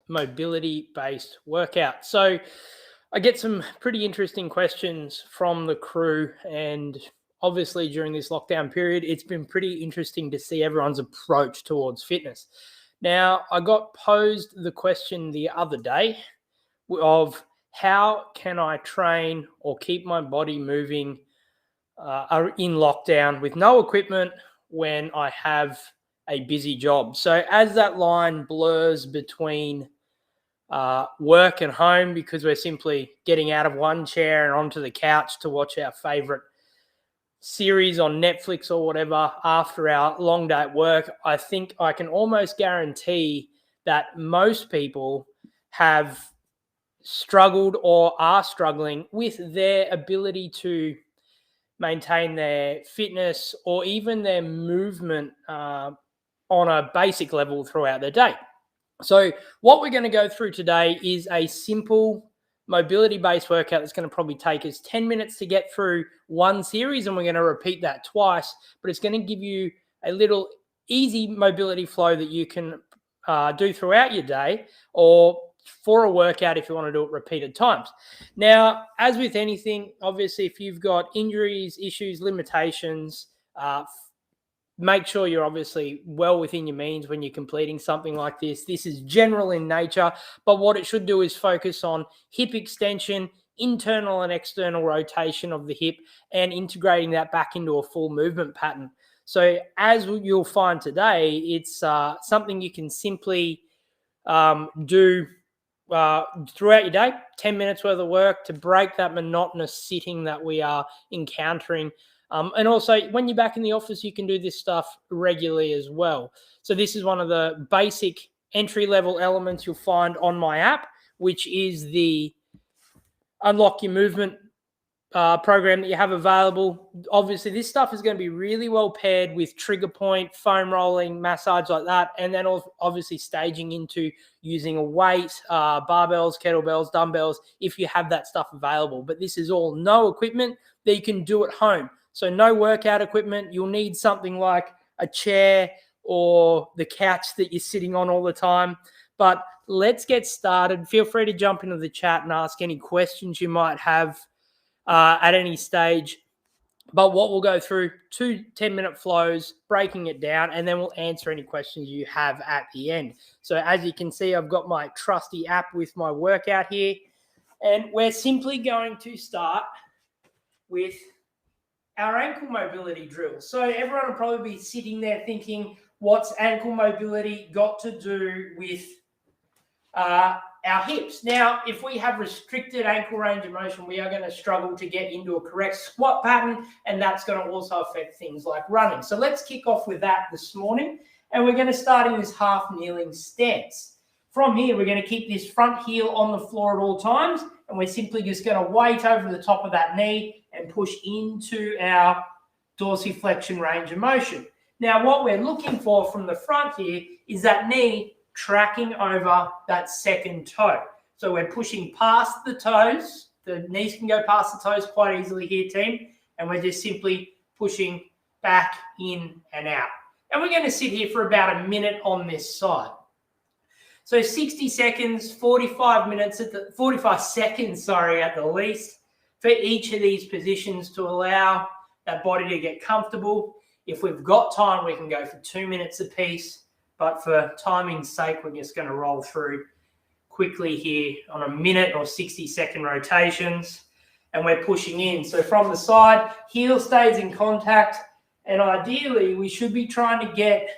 mobility-based workout. So I get some pretty interesting questions from the crew, and obviously during this lockdown period, it's been pretty interesting to see everyone's approach towards fitness. Now, I got posed the question the other day of how can I train or keep my body moving in lockdown with no equipment when I have a busy job. So as that line blurs between work and home, because we're simply getting out of one chair and onto the couch to watch our favorite series on Netflix or whatever after our long day at work, I think I can almost guarantee that most people have struggled or are struggling with their ability to maintain their fitness or even their movement on a basic level throughout the day. So what we're going to go through today is a simple mobility-based workout that's going to probably take us 10 minutes to get through one series, and we're going to repeat that twice, but it's going to give you a little easy mobility flow that you can do throughout your day or for a workout if you want to do it repeated times. Now, as with anything, obviously, if you've got injuries, issues, limitations, make sure you're obviously well within your means when you're completing something like this. This is general in nature, but what it should do is focus on hip extension, internal and external rotation of the hip, and integrating that back into a full movement pattern. So as you'll find today, it's something you can simply do throughout your day, 10 minutes worth of work to break that monotonous sitting that we are encountering. And also, when you're back in the office, you can do this stuff regularly as well. So this is one of the basic entry-level elements you'll find on my app, which is the Unlock Your Movement program that you have available. Obviously, this stuff is going to be really well paired with trigger point, foam rolling, massage like that, and then obviously staging into using a weight, barbells, kettlebells, dumbbells, if you have that stuff available. But this is all no equipment that you can do at home. So no workout equipment. You'll need something like a chair or the couch that you're sitting on all the time. But let's get started. Feel free to jump into the chat and ask any questions you might have at any stage. But what we'll go through, 2 10-minute flows, breaking it down, and then we'll answer any questions you have at the end. So as you can see, I've got my trusty app with my workout here, and we're simply going to start with our ankle mobility drill. So everyone will probably be sitting there thinking, what's ankle mobility got to do with our hips? Now, if we have restricted ankle range of motion, we are going to struggle to get into a correct squat pattern, and that's going to also affect things like running. So let's kick off with that this morning, and we're going to start in this half kneeling stance. From here, we're going to keep this front heel on the floor at all times, and we're simply just going to weight over the top of that knee and push into our dorsiflexion range of motion. Now, what we're looking for from the front here is that knee tracking over that second toe. So we're pushing past the toes. The knees can go past the toes quite easily here, team. And we're just simply pushing back in and out. And we're going to sit here for about a minute on this side. So 60 seconds, 45 seconds, at the least for each of these positions to allow that body to get comfortable. If we've got time, we can go for 2 minutes apiece. But for timing's sake, we're just going to roll through quickly here on a minute or 60-second rotations. And we're pushing in. So from the side, heel stays in contact. And ideally, we should be trying to get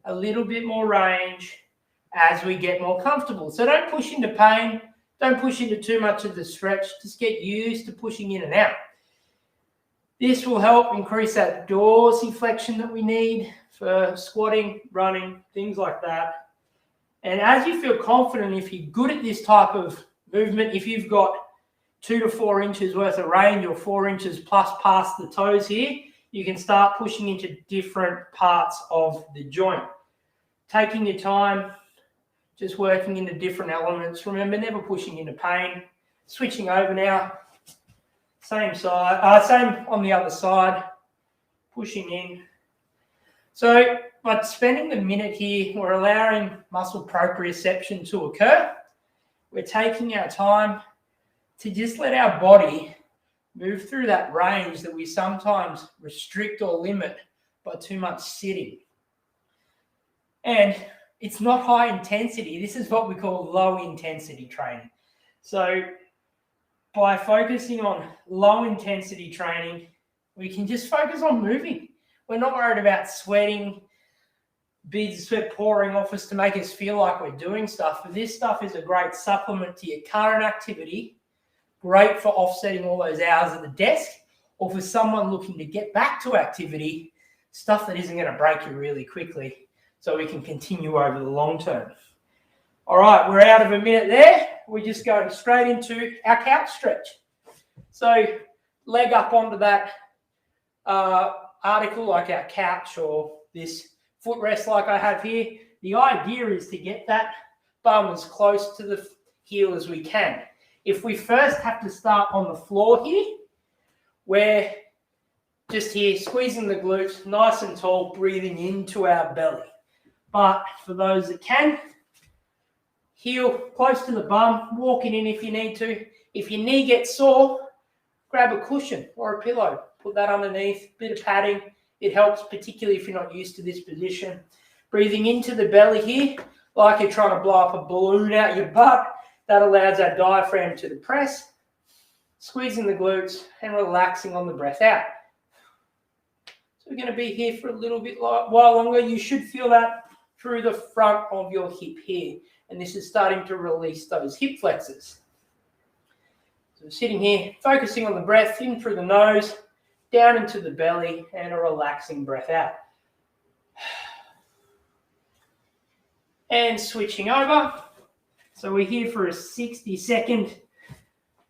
a little bit more range as we get more comfortable. So don't push into pain. Don't push into too much of the stretch. Just get used to pushing in and out. This will help increase that dorsiflexion that we need for squatting, running, things like that. And as you feel confident, if you're good at this type of movement, if you've got 2 to 4 inches worth of range or 4 inches plus past the toes here, you can start pushing into different parts of the joint. Taking your time, just working into different elements. Remember, never pushing into pain. Switching over now. Same side, same on the other side. Pushing in. So by spending the minute here, we're allowing muscle proprioception to occur. We're taking our time to just let our body move through that range that we sometimes restrict or limit by too much sitting. And it's not high intensity. This is what we call low intensity training. So by focusing on low intensity training, we can just focus on moving. We're not worried about sweating, beads of sweat pouring off us to make us feel like we're doing stuff. But this stuff is a great supplement to your current activity, great for offsetting all those hours at the desk, or for someone looking to get back to activity, stuff that isn't going to break you really quickly so we can continue over the long term. All right, we're out of a minute there. We're just going straight into our couch stretch. So leg up onto that article like our couch or this footrest like I have here. The idea is to get that bum as close to the heel as we can. If we first have to start on the floor here, we're just here squeezing the glutes nice and tall, breathing into our belly. But for those that can, heel close to the bum, walking in if you need to. If your knee gets sore, grab a cushion or a pillow, put that underneath, bit of padding. It helps, particularly if you're not used to this position. Breathing into the belly here, like you're trying to blow up a balloon out your butt. That allows our diaphragm to depress, squeezing the glutes and relaxing on the breath out. So we're going to be here for a little bit while longer. You should feel that through the front of your hip here. And this is starting to release those hip flexors. So sitting here, focusing on the breath in through the nose, down into the belly, and a relaxing breath out. And switching over. So we're here for a 60-second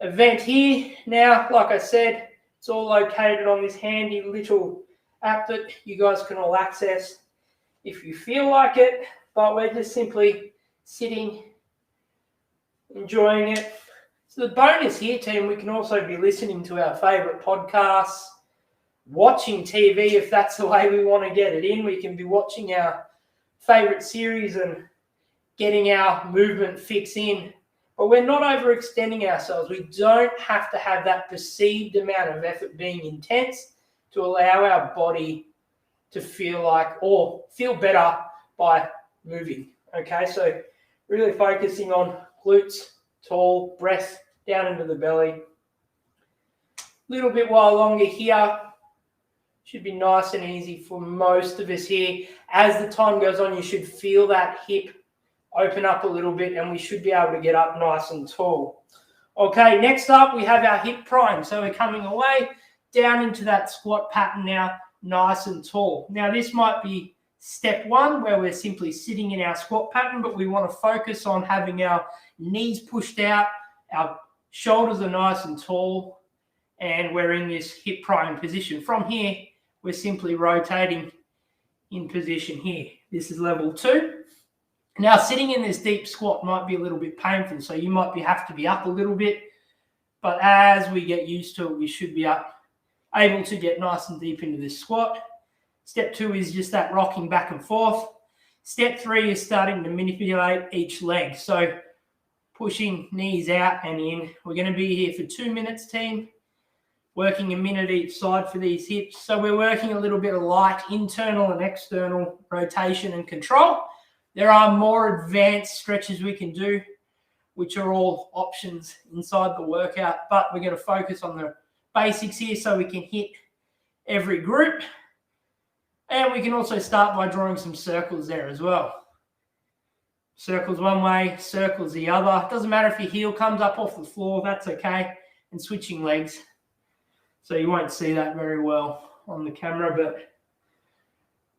event here. Now, like I said, it's all located on this handy little app that you guys can all access if you feel like it. But we're just simply sitting, enjoying it. So the bonus here, team, we can also be listening to our favourite podcasts, watching TV if that's the way we want to get it in. We can be watching our favourite series and getting our movement fix in. But we're not overextending ourselves. We don't have to have that perceived amount of effort being intense to allow our body to feel like or feel better by moving. Okay, so really focusing on glutes, tall, breath down into the belly. A little bit while longer here. Should be nice and easy for most of us here. As the time goes on, you should feel that hip open up a little bit and we should be able to get up nice and tall. Okay, next up we have our hip prime. So we're coming away down into that squat pattern now, nice and tall. Now this might be step one where we're simply sitting in our squat pattern, but we want to focus on having our knees pushed out, our shoulders are nice and tall, and we're in this hip prime position. From here, we're simply rotating in position here. This is level 2. Now, sitting in this deep squat might be a little bit painful, so you might have to be up a little bit, but as we get used to it, we should be able to get nice and deep into this squat. Step 2 is just that rocking back and forth. Step 3 is starting to manipulate each leg, so pushing knees out and in. We're going to be here for 2 minutes, team, working a minute each side for these hips. So we're working a little bit of light internal and external rotation and control. There are more advanced stretches we can do, which are all options inside the workout, but we're going to focus on the basics here so we can hit every group. And we can also start by drawing some circles there as well. Circles one way, circles the other. Doesn't matter if your heel comes up off the floor, that's okay. And switching legs. So you won't see that very well on the camera, but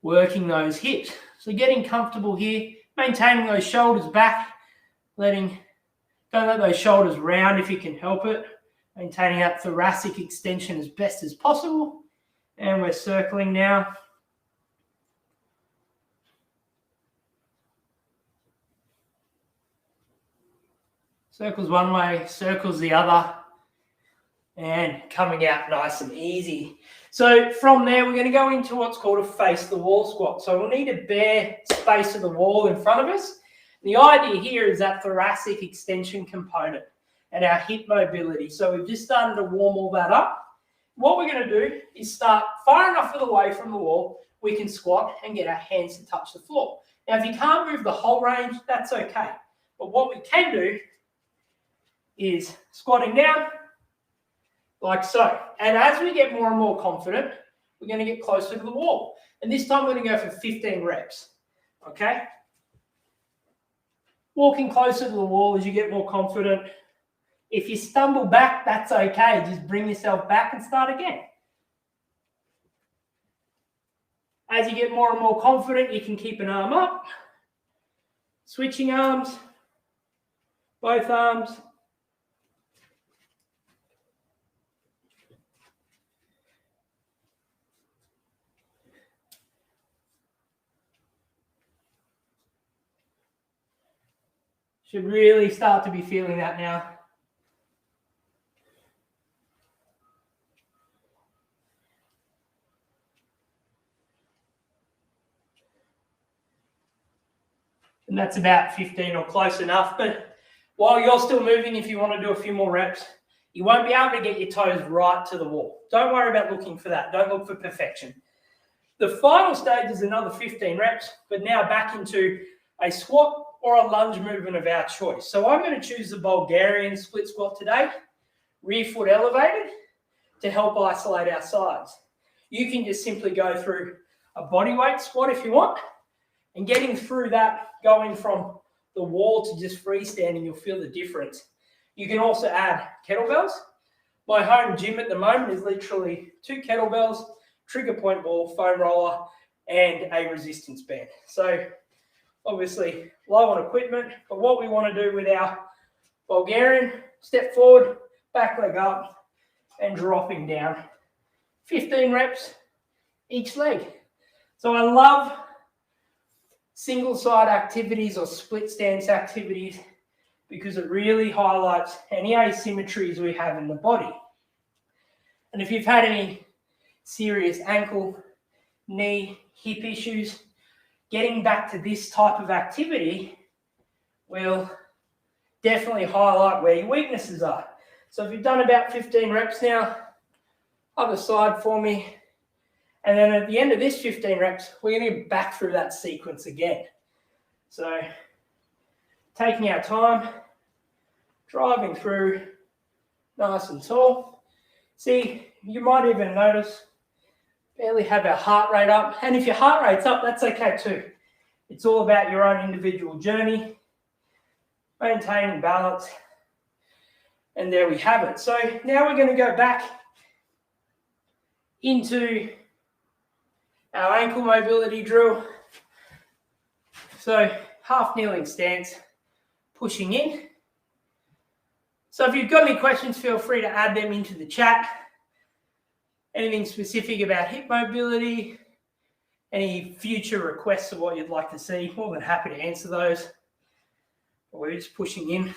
working those hips. So getting comfortable here, maintaining those shoulders back, don't let those shoulders round if you can help it. Maintaining that thoracic extension as best as possible. And we're circling now. Circles one way, circles the other. and coming out nice and easy. So from there, we're going to go into what's called a face the wall squat. So we'll need a bare space of the wall in front of us. The idea here is that thoracic extension component and our hip mobility. So we've just started to warm all that up. What we're going to do is start far enough away from the wall, we can squat and get our hands to touch the floor. Now, if you can't move the whole range, that's okay. But what we can do is squatting down, like so. And as we get more and more confident, we're going to get closer to the wall. And this time we're going to go for 15 reps, okay? Walking closer to the wall as you get more confident. If you stumble back, that's okay. Just bring yourself back and start again. As you get more and more confident, you can keep an arm up. Switching arms, both arms. Should really start to be feeling that now. And that's about 15 or close enough. But while you're still moving, if you want to do a few more reps, you won't be able to get your toes right to the wall. Don't worry about looking for that. Don't look for perfection. The final stage is another 15 reps, but now back into a squat or a lunge movement of our choice. So I'm going to choose the Bulgarian split squat today, rear foot elevated, to help isolate our sides. You can just simply go through a bodyweight squat if you want, and getting through that, going from the wall to just freestanding, you'll feel the difference. You can also add kettlebells. My home gym at the moment is literally 2 kettlebells, trigger point ball, foam roller, and a resistance band. So obviously low on equipment, but what we want to do with our Bulgarian, step forward, back leg up, and dropping down. 15 reps each leg. So I love single side activities or split stance activities because it really highlights any asymmetries we have in the body. And if you've had any serious ankle, knee, hip issues, getting back to this type of activity will definitely highlight where your weaknesses are. So if you've done about 15 reps now, other side for me. And then at the end of this 15 reps, we're going to get back through that sequence again. So taking our time, driving through nice and tall. See, you might even notice barely have our heart rate up. And if your heart rate's up, that's okay too. It's all about your own individual journey, maintaining balance. And there we have it. So now we're going to go back into our ankle mobility drill. So half kneeling stance, pushing in. So if you've got any questions, feel free to add them into the chat. Anything specific about hip mobility, any future requests of what you'd like to see, more than happy to answer those. But we're just pushing in.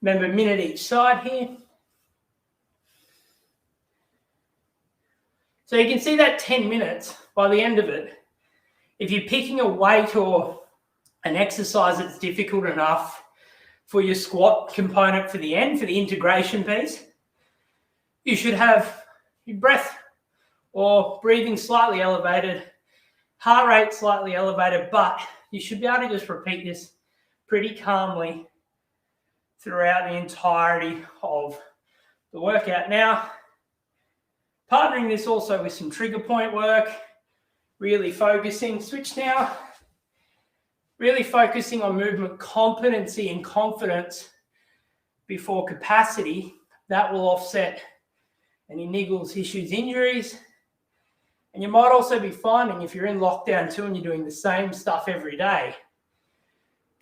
Remember, a minute each side here. So you can see that 10 minutes by the end of it. If you're picking a weight or an exercise that's difficult enough for your squat component for the end, for the integration piece, you should have your breath or breathing slightly elevated, heart rate slightly elevated, but you should be able to just repeat this pretty calmly throughout the entirety of the workout. Now, partnering this also with some trigger point work, really focusing, switch now, really focusing on movement competency and confidence before capacity. That will offset any niggles, issues, injuries. And you might also be finding if you're in lockdown too and you're doing the same stuff every day,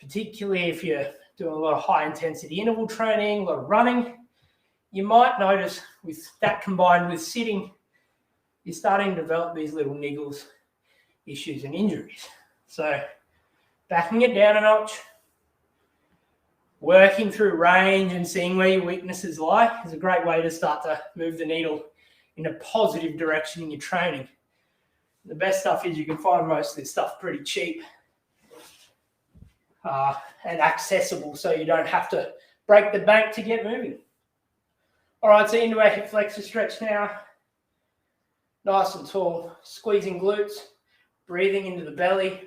particularly if you're doing a lot of high intensity interval training, a lot of running, you might notice with that combined with sitting, you're starting to develop these little niggles, issues, and injuries. So backing it down a notch, Working through range and seeing where your weaknesses lie is a great way to start to move the needle in a positive direction in your training. The best stuff is you can find most of this stuff pretty cheap and accessible, so you don't have to break the bank to get moving. All right, so into our hip flexor stretch now. Nice and tall, squeezing glutes, breathing into the belly.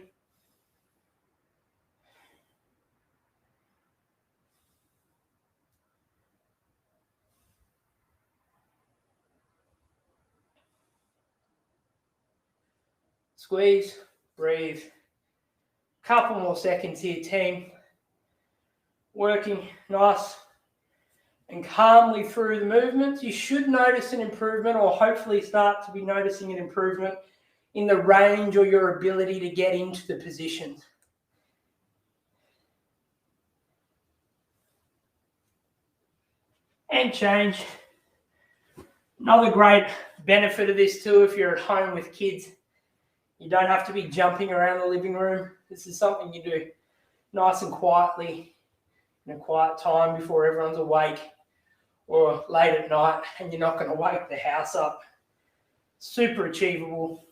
Squeeze, breathe. Couple more seconds here, team. Working nice and calmly through the movements. You should notice an improvement, or hopefully start to be noticing an improvement in the range or your ability to get into the positions. And change. Another great benefit of this too, if you're at home with kids, you don't have to be jumping around the living room. This is something you do nice and quietly in a quiet time before everyone's awake, or late at night, and you're not going to wake the house up. Super achievable.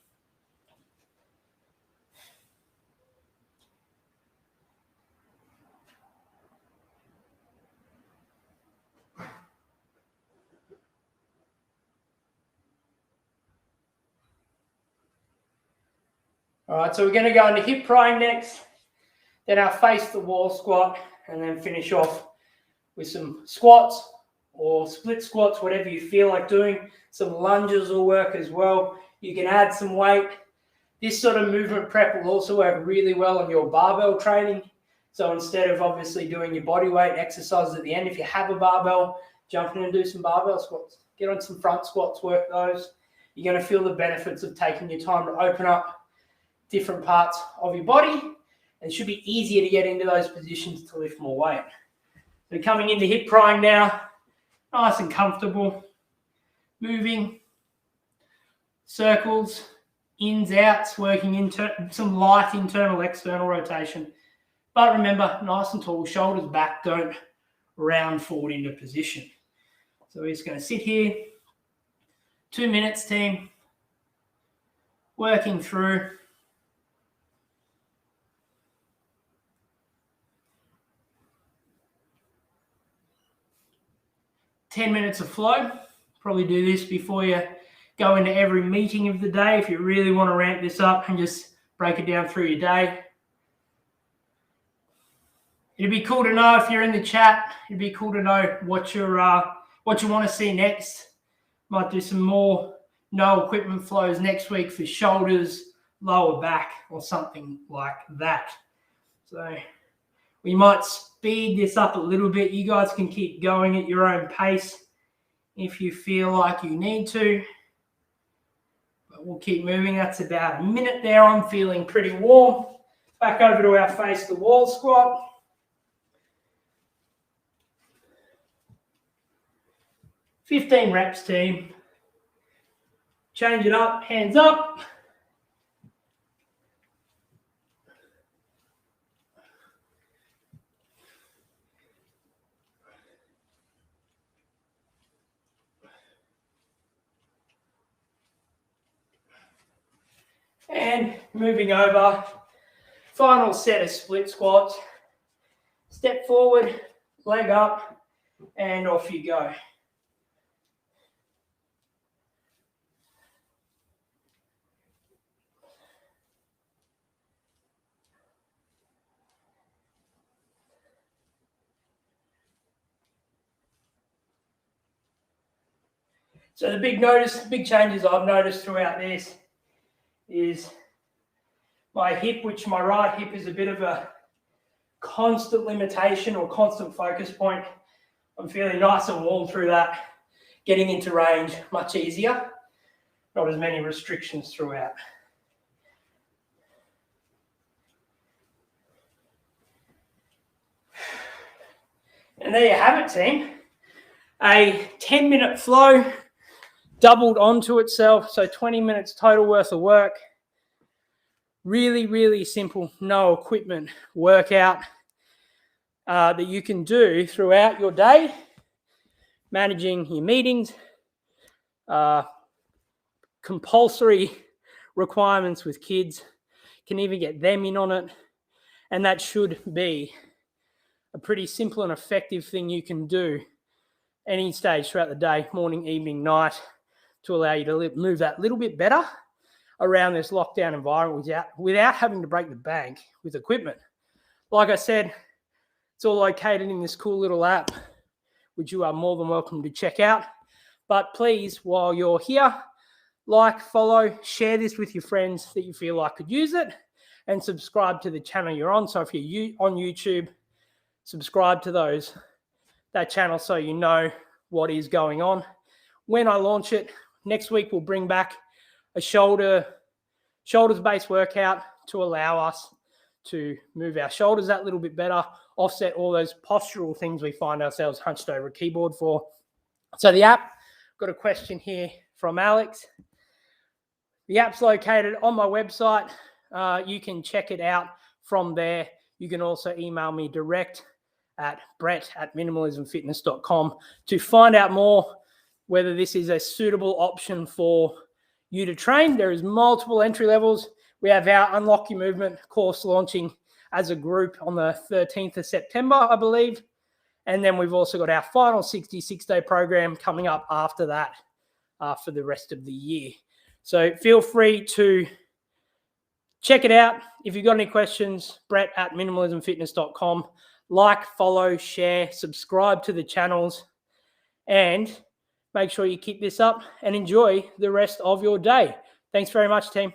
All right, so we're going to go into hip prying next, then our face the wall squat, and then finish off with some squats or split squats, whatever you feel like doing. Some lunges will work as well. You can add some weight. This sort of movement prep will also work really well on your barbell training. So instead of obviously doing your body weight exercises at the end, if you have a barbell, jump in and do some barbell squats. Get on some front squats, work those. You're going to feel the benefits of taking your time to open up different parts of your body, and it should be easier to get into those positions to lift more weight. So coming into hip prying now, nice and comfortable, moving, circles, ins, outs, working some light internal, external rotation. But remember, nice and tall, shoulders back, don't round forward into position. So we're just going to sit here, 2 minutes, team, working through. $10 minutes of flow. Probably do this before you go into every meeting of the day if you really want to ramp this up and just break it down through your day. It'd be cool to know if you're in the chat. It'd be cool to know what you want to see next. Might do some more no equipment flows next week for shoulders, lower back, or something like that. So we might speed this up a little bit. You guys can keep going at your own pace if you feel like you need to. But we'll keep moving. That's about a minute there. I'm feeling pretty warm. Back over to our face the wall squat. $15 reps, team. Change it up, hands up. And moving over, final set of split squats. Step forward, leg up, and off you go. So the big changes I've noticed throughout this is my hip, which my right hip is a bit of a constant limitation or constant focus point. I'm feeling nice and warm through that. Getting into range, much easier. Not as many restrictions throughout. And there you have it, team. A 10-minute flow doubled onto itself, so 20 minutes total worth of work. Really, really simple, no equipment workout. that you can do throughout your day, managing your meetings, compulsory requirements with kids, can even get them in on it. And that should be a pretty simple and effective thing you can do any stage throughout the day, morning, evening, night, to allow you to move that little bit better around this lockdown environment without having to break the bank with equipment. Like I said, it's all located in this cool little app, which you are more than welcome to check out. But please, while you're here, like, follow, share this with your friends that you feel like could use it, and subscribe to the channel you're on. So if you're on YouTube, subscribe to that channel so you know what is going on. When I launch it, next week we'll bring back a shoulders-based workout to allow us to move our shoulders that little bit better, offset all those postural things we find ourselves hunched over a keyboard for. So the app, got a question here from Alex. The app's located on my website. You can check it out from there. You can also email me direct at brett@minimalismfitness.com to find out more whether this is a suitable option for you to train. There is multiple entry levels. We have our Unlock Your Movement course launching as a group on the 13th of September, I believe. And then we've also got our final 66-day program coming up after that for the rest of the year. So feel free to check it out. If you've got any questions, brett@minimalismfitness.com. Like, follow, share, subscribe to the channels, and make sure you keep this up and enjoy the rest of your day. Thanks very much, team.